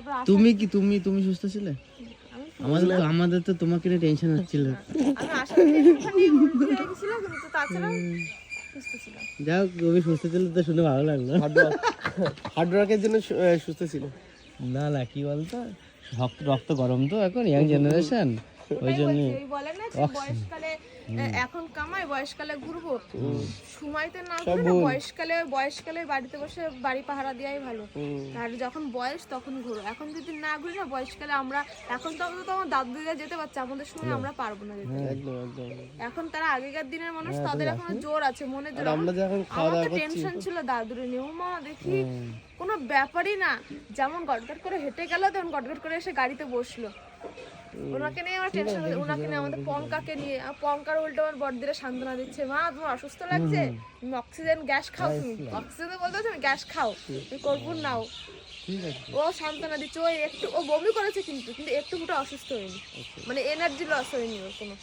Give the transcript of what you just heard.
তারপর তুমি সুস্থ ছিলে? আমাদের তো তোমাকে নিয়ে টেনশন হচ্ছিল। আমি আশা করি একটুখানি উল্টে হয়ে গেছিল, কিন্তু তাছাড়া সুস্থ ছিলাম। যাও, তুমি সুস্থ ছিল তো শুনে ভালো লাগলো। হার্ড ওয়ার্কের জন্য সুস্থ ছিল। না কি বলতো, রক্ত গরম তো এখন, ইয়াং জেনারেশন, ওই জন্য। ওই বলে না যে বয়সকালে এখন কামাই, বয়সকালে ঘুরবো, সময়তে না ঘুরে বয়সকালে বাড়িতে বসে বাড়ি পাহারা দেওয়াই ভালো। আর যখন বয়স তখন ঘুরো, এখন যদি না ঘুরি না বয়সকালে আমরা, এখন তো আমার দাদু দিদা যেতে পারছে, আমাদের সময় আমরা পারবো না যেতে। এখন তারা আগেকার দিনের মানুষ, তাদের এখনো জোর আছে, মনে জোর। আমাদের টেনশন ছিল দাদুরে নিয়ে, মা দেখি কোনো ব্যাপারই না, যেমন গটগট করে হেঁটে গেল তেমন গটগট করে এসে গাড়িতে বসলো। ওনাকে নিয়ে আমার টেনশন, ওনাকে নিয়ে আমাদের পঙ্কাকে নিয়ে, পঙ্কার উল্টো আমার বড়দিরা সান্ত্বনা দিচ্ছে, মা তোমার অসুস্থ লাগছে, তুমি অক্সিজেন গ্যাস খাও, তুমি অক্সিজেন বলতে তুমি গ্যাস খাও, তুমি কর্পূর নাও। ও সান্ত্বনা দিচ্ছে, ও বমি করেছে কিন্তু একটু ফুটা অসুস্থ হয়নি, মানে এনার্জি লস হয়নি ওর কোনো।